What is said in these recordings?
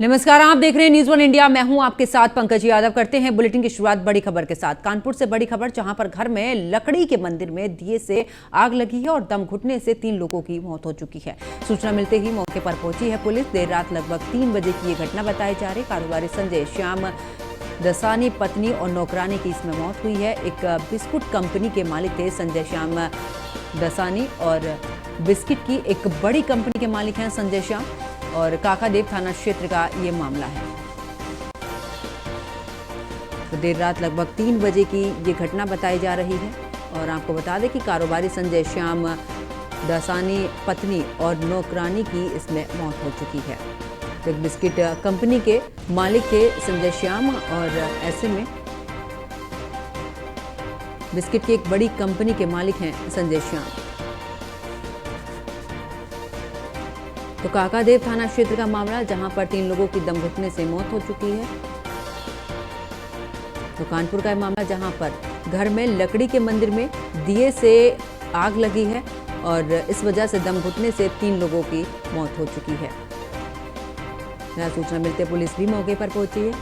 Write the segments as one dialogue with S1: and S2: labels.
S1: नमस्कार, आप देख रहे हैं न्यूज़ वन इंडिया। मैं हूं आपके साथ पंकज यादव। करते हैं बुलेटिन की शुरुआत बड़ी खबर के साथ। कानपुर से बड़ी खबर, जहां पर घर में लकड़ी के मंदिर में दिए से आग लगी है और दम घुटने से 3 लोगों की मौत हो चुकी है। सूचना मिलते ही मौके पर पहुंची है पुलिस। देर रात लगभग 3 बजे की ये घटना बताई जा रही। कारोबारी संजय श्याम दसानी, पत्नी और नौकरानी की इसमें मौत हुई है। एक बिस्कुट कंपनी के मालिक थे संजय श्याम दसानी और बिस्किट की एक बड़ी कंपनी के मालिक हैं संजय श्याम, और काकादेव थाना क्षेत्र का ये मामला है। तो देर रात लगभग 3 बजे की ये घटना बताई जा रही है। और आपको बता दें कि कारोबारी संजय श्याम दसानी, पत्नी और नौकरानी की इसमें मौत हो चुकी है। तो एक बिस्किट कंपनी के मालिक थे संजय श्याम, और ऐसे में बिस्किट की एक बड़ी कंपनी के मालिक हैं संजय श्याम। तो काकादेव थाना क्षेत्र का मामला, जहां पर 3 लोगों की दम घुटने से मौत हो चुकी है। तो कानपुर का मामला, जहां पर घर में लकड़ी के मंदिर में दिए से आग लगी है और इस वजह से दम घुटने से 3 लोगों की मौत हो चुकी है। यह सूचना मिलते पुलिस भी मौके पर पहुंची है,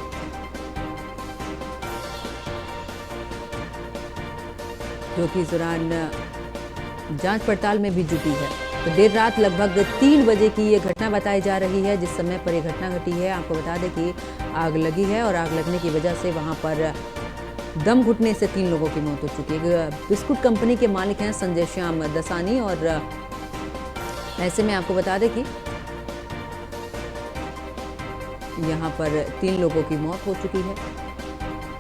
S1: जो कि इस दौरान जांच पड़ताल में भी जुटी है। तो देर रात लगभग 3 बजे की ये घटना बताई जा रही है, जिस समय पर यह घटना घटी है। आपको बता दें कि आग लगी है और आग लगने की वजह से वहां पर दम घुटने से 3 लोगों की मौत हो चुकी है। बिस्कुट कंपनी के मालिक हैं संजय श्याम दसानी, और ऐसे में आपको बता दें कि यहाँ पर 3 लोगों की मौत हो चुकी है।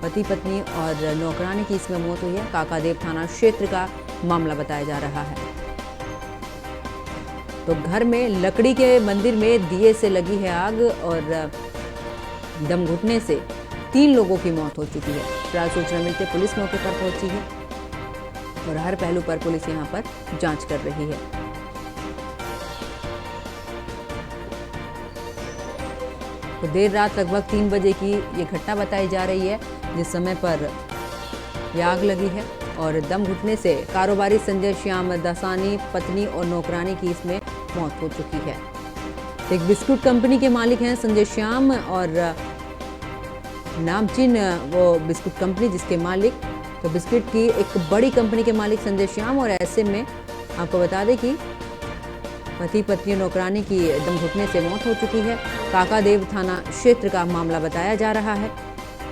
S1: पति, पत्नी और नौकरानी की इसमें मौत हुई है। काकादेव थाना क्षेत्र का मामला बताया जा रहा है। तो घर में लकड़ी के मंदिर में दिए से लगी है आग और दम घुटने से 3 लोगों की मौत हो चुकी है। फिलहाल सूचना मिलते पुलिस मौके पर पहुंची है और हर पहलू पर पुलिस यहां पर जांच कर रही है। तो देर रात लगभग 3 बजे की ये घटना बताई जा रही है, जिस समय पर यह आग लगी है और दम घुटने से कारोबारी संजय श्याम दसानी, पत्नी और नौकरानी की इसमें मौत हो चुकी है। एक बिस्कुट कंपनी के मालिक हैं संजय श्याम, और नामचीन वो बिस्कुट कंपनी जिसके मालिक, तो बिस्किट की एक बड़ी कंपनी के मालिक संजय श्याम, और ऐसे में आपको बता दें कि पति, पत्नी और नौकरानी की दम घुटने से मौत हो चुकी है। काकादेव थाना क्षेत्र का मामला बताया जा रहा है।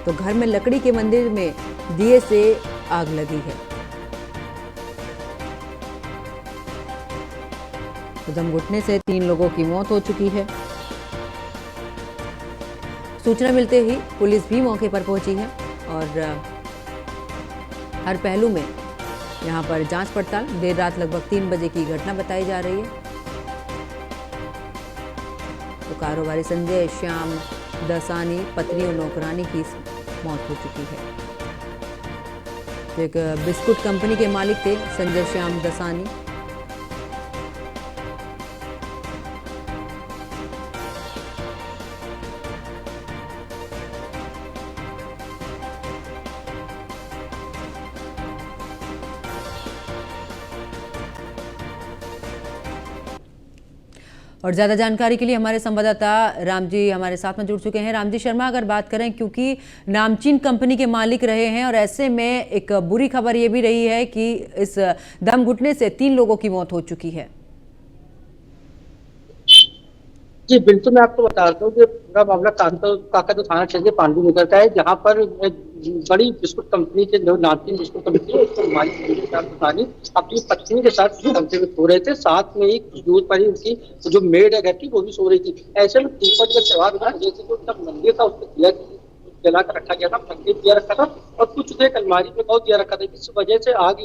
S1: तो घर में लकड़ी के मंदिर में दिए से आग लगी है। तो दम घुटने से 3 लोगों की मौत हो चुकी है। सूचना मिलते ही पुलिस भी मौके पर पहुंची है और हर पहलू में यहां पर जांच पड़ताल। देर रात लगभग 3 बजे की घटना बताई जा रही है। तो कारोबारी संजय श्याम दसानी, पत्नी और नौकरानी की मौत हो चुकी है। तो एक बिस्कुट कंपनी के मालिक थे संजय श्याम दसानी। और ज्यादा जानकारी के लिए हमारे संवाददाता राम जी हमारे साथ में जुड़ चुके हैं। राम जी शर्मा, अगर बात करें, क्योंकि नामचीन कंपनी के मालिक रहे हैं और ऐसे में एक बुरी खबर ये भी रही है कि इस दम घुटने से 3 लोगों की मौत हो चुकी है।
S2: जी बिल्कुल, मैं आपको बताता हूँ कि पूरा मामला काकादेव थाना क्षेत्र के पांडु नगर का है, जहाँ पर बड़ी बिस्कुट कंपनी के जो नामचीन बिस्कुट कंपनी है, उसके मालिक अपनी पत्नी के साथ कमरे में सो रहे थे। साथ में एक दूर पर ही उनकी जो मेड है घर की, वो भी सो रही थी। ऐसे में दीपक का त्योहार था, जैसे जो उसका मंदिर था उसको दिया जला कर रखा गया था, मंदिर दिया रखा था और कुछ एक अलमारी में बहुत दिया रखा था। इस वजह से आग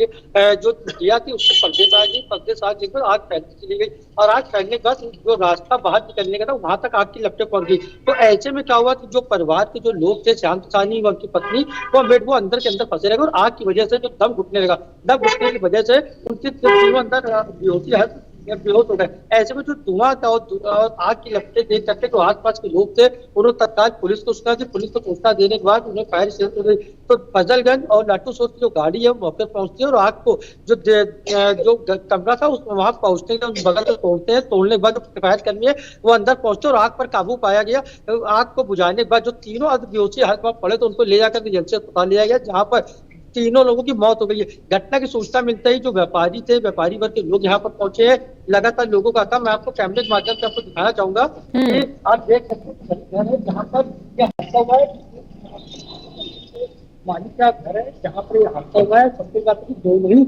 S2: जो दिया थी उससे पर्दे से आग लेकर आग फैलती चली गई और आग फैलने का जो रास्ता बाहर निकलने का था वहां तक आग की लपटें पहुंच गई। तो ऐसे में क्या हुआ कि जो परिवार के जो लोग थे, श्याम दसानी व उनकी पत्नी, वो अंदर के अंदर फंसे रहे और आग की वजह से जो दम घुटने लगा, दम घुटने की वजह से उनके तीनों अंदर बेहोशी है बेहोश हो गए। ऐसे में जो धुआं था और आग की लपटें देख करके जो आसपास के लोग थे उन्होंने तत्काल पुलिस को सूचना दी। पुलिस को सूचना देने के बाद उन्हें फायर तो फजलगंज और लाटू सोच की जो गाड़ी है वो मौके पर पहुंचती है और आग को जो कमरा था उस वहां पहुंचने के बगल में पहुंचते हैं। तोड़ने के बाद जो सफाई कर्मी है वो अंदर पहुंचे और आग पर काबू पाया गया। आग को बुझाने के बाद जो तीनों बेहोशी हालत में पड़े तो उनको ले जाकर एजेंसी अस्पताल लिया गया, जहां पर तीनों लोगों की मौत हो गई है। घटना की सूचना मिलते ही जो व्यापारी थे, व्यापारी वर्ग के लोग यहाँ पर पहुंचे हैं। लगातार लोगों का था। मैं आपको कैमरे के माध्यम से आपको दिखाना चाहूंगा कि आप देख सकते हैं जहाँ पर यह हादसा हुआ है, मालिक का घर है जहाँ पर यह हादसा हुआ है। सबसे बात है दो ही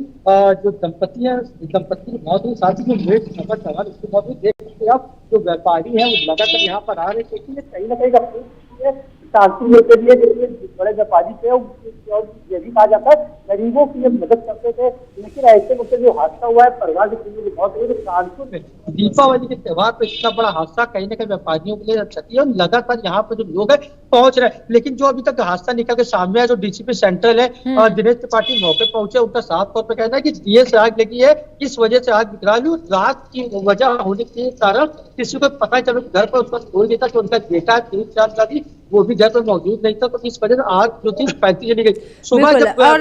S2: जो दंपति है, दंपति की मौत हुई, साथ ही जो मेट नंबर सवाल उसकी मौत हुई। देख सकते हैं आप जो व्यापारी है वो लगातार यहाँ पर आ रहे हैं, क्योंकि कहीं ना कहीं कानपुर के लिए बड़े व्यापारी थे और ये भी कहा जाता है गरीबों की ये मदद करते थे। लेकिन ऐसे में जो हादसा हुआ है, परिवार के तीनों की मौत हुई, तो कानपुर में दीपावली के त्योहार पर इतना बड़ा हादसा कहीं ना कहीं व्यापारियों के लिए क्षति है और लगातार यहाँ पर जो लोग है पहुंच रहे हैं। लेकिन जो अभी तक हादसा निकल के सामने है, जो डीसीपी सेंट्रल है और दिनेश त्रिपाठी मौके पहुंचे, उनका साफ तौर पर कहना है कि डीए से आग लगी है, इस वजह से आग निकला ली। रात की वजह होने के कारण किसी को पता चलो घर पर उसका खोल देता कि उनका बेटा 3-4 साल की वो भी घर पर मौजूद नहीं था, तो इस वजह से आग जो थी फैलती चली गई। सुबह जब
S1: और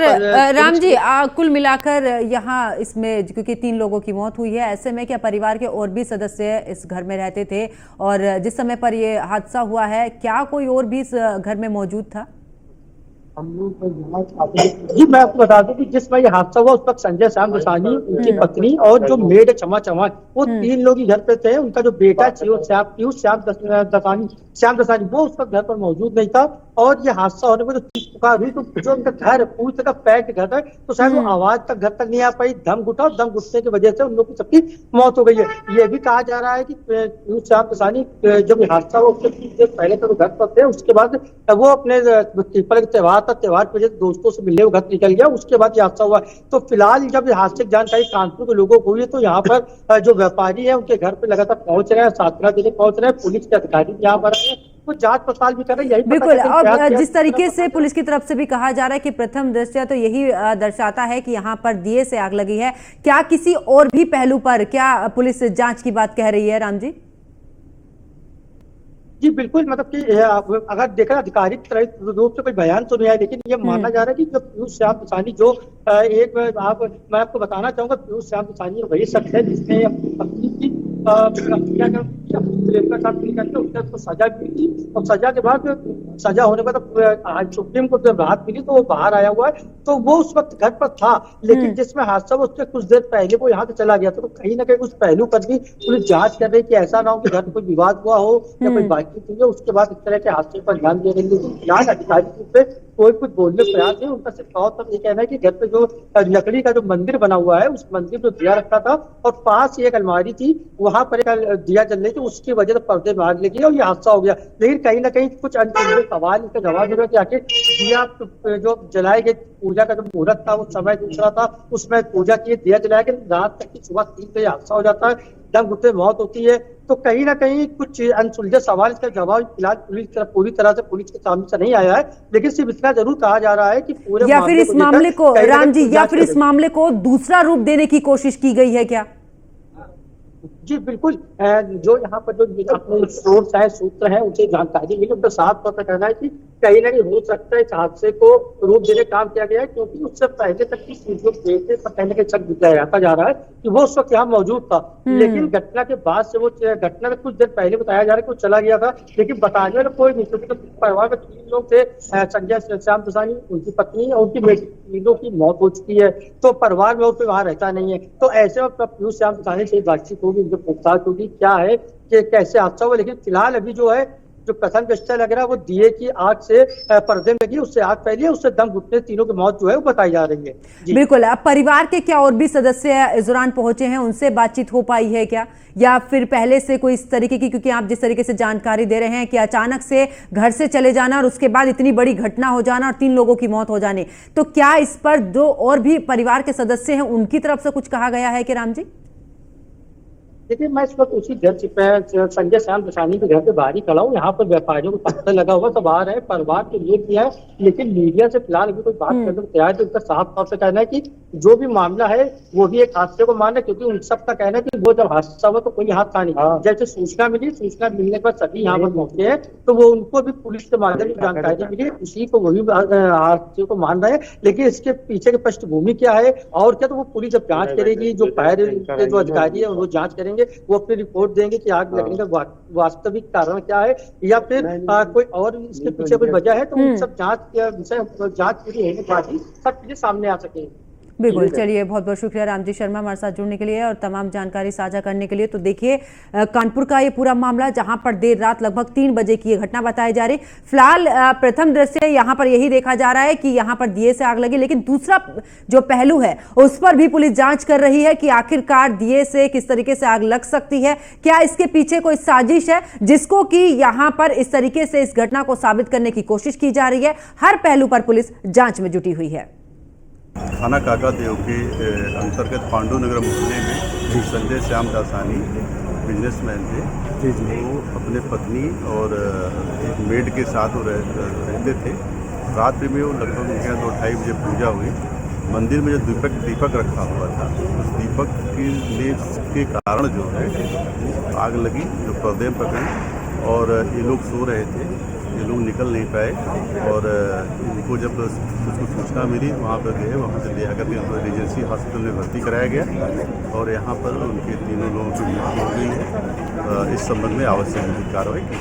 S1: राम जी कुल मिलाकर यहाँ इसमें क्योंकि 3 लोगों की मौत हुई है, ऐसे में क्या परिवार के और भी सदस्य इस घर में रहते थे और जिस समय पर ये हादसा हुआ है क्या कोई और भी इस घर में मौजूद था?
S2: जी मैं आपको बता दूं कि जिस वक्त ये हादसा हुआ उस वक्त संजय श्याम दसानी, उनकी पत्नी और जो मेड क्षमा चौहान, वो 3 लोग ही घर पे थे। उनका जो बेटा पीयूष श्याम दसानी वो उस वक्त घर पर मौजूद नहीं था। और ये हादसा होने पर जो चीख पुकार हुई, तो जो उनका घर पूरी तरह पैक्ड घर है, तो शायद वो आवाज तक घर तक नहीं आ पाई, दम घुटा और दम घुटने की वजह से उन लोगों की सबकी मौत हो गई है। ये भी कहा जा रहा है कि पीयूष श्याम दसानी जब हादसा हुआ उससे कुछ देर पहले तो घर पर थे, उसके बाद वो अपने पीपल के त्योहार की वजह से दोस्तों से मिलने वो घर निकल गया, उसके बाद ये हादसा हुआ। तो फिलहाल जब हादसे की जानकारी कानपुर के लोगों को हुई तो यहाँ पर जो व्यापारी है उनके घर पे लगातार पहुंच रहे हैं, सांत्वना देने पहुंच रहे हैं, पुलिस के अधिकारी यहाँ पर आए हैं, वो जांच पड़ताल भी कर रहे हैं। यही
S1: बिल्कुल, अब जिस तरीके से पुलिस की तरफ से भी कहा जा रहा है कि प्रथम दृष्टया तो यही दर्शाता है कि यहाँ पर दिए से आग लगी है, क्या किसी और भी पहलू पर क्या पुलिस जांच की बात कह रही है राम जी?
S2: जी बिल्कुल, मतलब कि अगर देखा आधिकारिक रूप से कोई बयान तो नहीं आया, लेकिन ये माना जा रहा है कि जो पीयूष श्याम दसानी जो मैं आपको बताना चाहूंगा, पीयूष श्याम दसानी वही शख्स है जिसने अपनी पत्नी की उसको सजा मिली थी और सजा के बाद सजा होने के बाद आज सुप्रीम कोर्ट जब राहत मिली तो वो बाहर आया हुआ है। तो वो उस वक्त घर पर था, लेकिन जिसमें हादसा हुआ उससे कुछ देर पहले वो यहाँ से चला गया था। तो कहीं ना कहीं उस पहलू पर भी पुलिस जांच कर रही है कि ऐसा ना हो कि घर में कोई विवाद हुआ हो या कोई बातचीत हुई है, उसके बाद इस तरह के हादसे पर ध्यान दे रही है। यहाँ अधिकारिक रूप से कोई कुछ बोलने प्रयास नहीं, उनका सिर्फ तब ये कहना है कि घर पे जो लकड़ी का जो मंदिर बना हुआ है, उस मंदिर में दिया रखा था और पास ही एक अलमारी थी, वहां पर एक दिया जल रही थी, उसकी वजह से पर्दे में आग लगी और ये हादसा हो गया। लेकिन कहीं ना कहीं कुछ अनसुलझे सवाल इसका जवाब दे रहा है कि आखिर दिया जो जलाए गए, पूजा का जो मुहूर्त था वो समय दूसरा था, उसमें पूजा की दिया जलाया गया, रात तक की सुबह 3 बजे हादसा हो जाता है, दम घुटने मौत होती है। तो कहीं ना कहीं कुछ अनसुलझे सवाल इसका जवाब फिलहाल पूरी तरह से पुलिस के सामने से नहीं आया है। लेकिन सिर्फ इतना जरूर कहा जा रहा है कि पूरे
S1: या फिर इस मामले को राम जी या फिर इस मामले को दूसरा रूप देने की कोशिश की गई है क्या?
S2: जी बिल्कुल, जो यहाँ पर जो अपने सोर्स है, सूत्र है, उनसे जानकारी मिली, उनका साफ तौर पर कहना है कि कहीं ना कहीं हो सकता है इस हादसे को रूप देने का काम किया गया है, क्योंकि उससे पहले तक की जो बेटे पर कहीं ना कहीं शक जाता जा रहा है कि वो उस वक्त यहाँ मौजूद था। लेकिन घटना के बाद से वो घटना में कुछ देर पहले बताया जा रहा है कि वो चला गया था, लेकिन बताने वाला कोई नहीं, क्योंकि परिवार में 3 लोग थे, संजय श्याम दसानी, उनकी पत्नी और उनकी बेटी, तीनों की मौत हो चुकी है। तो परिवार में और कोई वहां रहता नहीं है। तो ऐसे में पीयूष श्याम दसानी से बातचीत होगी, उनसे पूछताछ होगी क्या है कि कैसे हादसा हुआ। लेकिन फिलहाल अभी जो है जो प्रथम दृष्टया लग रहा है वो दिए की आग से पर्दे में लगी, उससे आग फैली है, उससे दम घुटने तीनों की मौत जो है वो बताई जा रही है।
S1: बिल्कुल, अब परिवार के क्या और भी सदस्य इस दौरान पहुंचे हैं, उनसे बातचीत हो पाई है क्या, या फिर पहले से कोई इस तरीके की, क्योंकि आप जिस तरीके से जानकारी दे रहे हैं कि अचानक से घर से चले जाना और उसके बाद इतनी बड़ी घटना हो जाना और 3 लोगों की मौत हो जाने, तो क्या इस पर जो और भी परिवार के सदस्य हैं उनकी तरफ से कुछ कहा गया है कि राम जी?
S2: देखिए, मैं इस वक्त उसी घर पे संजय श्याम दसानी के घर के बाहर ही खड़ा हूँ। यहाँ पर व्यापारियों को पत्थर लगा हुआ, सब आ रहे हैं, परिवार के लिए किया है, लेकिन मीडिया से फिलहाल अभी कोई बात करने को तैयार है। उनका साफ तौर से कहना है कि जो भी मामला है वो भी एक हादसे को मान है, क्योंकि उन सबका कहना है कि वो जब हादसा हुआ तो कोई हाथ था नहीं। जैसे सूचना मिली, सूचना मिलने के बाद सभी यहाँ पर पहुंचे हैं, तो वो उनको भी पुलिस के माध्यम से जानकारी मिली, उसी को वही हादसे को मान रहे हैं। लेकिन इसके पीछे की पृष्ठभूमि क्या है और क्या, तो वो पुलिस जब जांच करेगी, जो फायर के जो अधिकारी है वो जांच करेंगे, वो अपनी रिपोर्ट देंगे कि आग लगने का वास्तविक कारण क्या है, या फिर कोई और इसके पीछे कोई वजह है। तो उन सब जांच के विषय जांच पूरी होने के बाद ही सब चीजें सामने आ सकेंगी।
S1: बिल्कुल, चलिए बहुत बहुत शुक्रिया रामजी शर्मा हमारे साथ जुड़ने के लिए और तमाम जानकारी साझा करने के लिए। तो देखिए कानपुर का ये पूरा मामला, जहां पर देर रात लगभग 3 बजे की ये घटना बताई जा रही। फिलहाल प्रथम दृश्य यहां पर यही देखा जा रहा है कि यहां पर दिए से आग लगी, लेकिन दूसरा जो पहलू है उस पर भी पुलिस जांच कर रही है कि आखिरकार दिए से किस तरीके से आग लग सकती है, क्या इसके पीछे कोई साजिश है जिसको कि यहां पर इस तरीके से इस घटना को साबित करने की कोशिश की जा रही है। हर पहलू पर पुलिस जांच में जुटी हुई है।
S3: थाना काकादेव के अंतर्गत पांडु नगर मोहल्ले में संजय श्याम दासानी बिजनेसमैन थे। वो अपने पत्नी और एक मेड के साथ रहते थे। रात में वो लगभग 2-2:30 बजे पूजा हुई। मंदिर में जो दीपक रखा हुआ था, उस दीपक के कारण जो है आग लगी, जो पर्दे में पकड़ी, और ये लोग सो रहे थे, ये लोग निकल नहीं पाए। और इनको जब उसको सूचना मिली, वहाँ पर गए, वहाँ से ले आकर के उनको रीजेंसी हॉस्पिटल में भर्ती कराया गया और यहाँ पर उनके तीनों लोगों की मृत्यु हो गई है। इस संबंध में आवश्यक कार्रवाई की।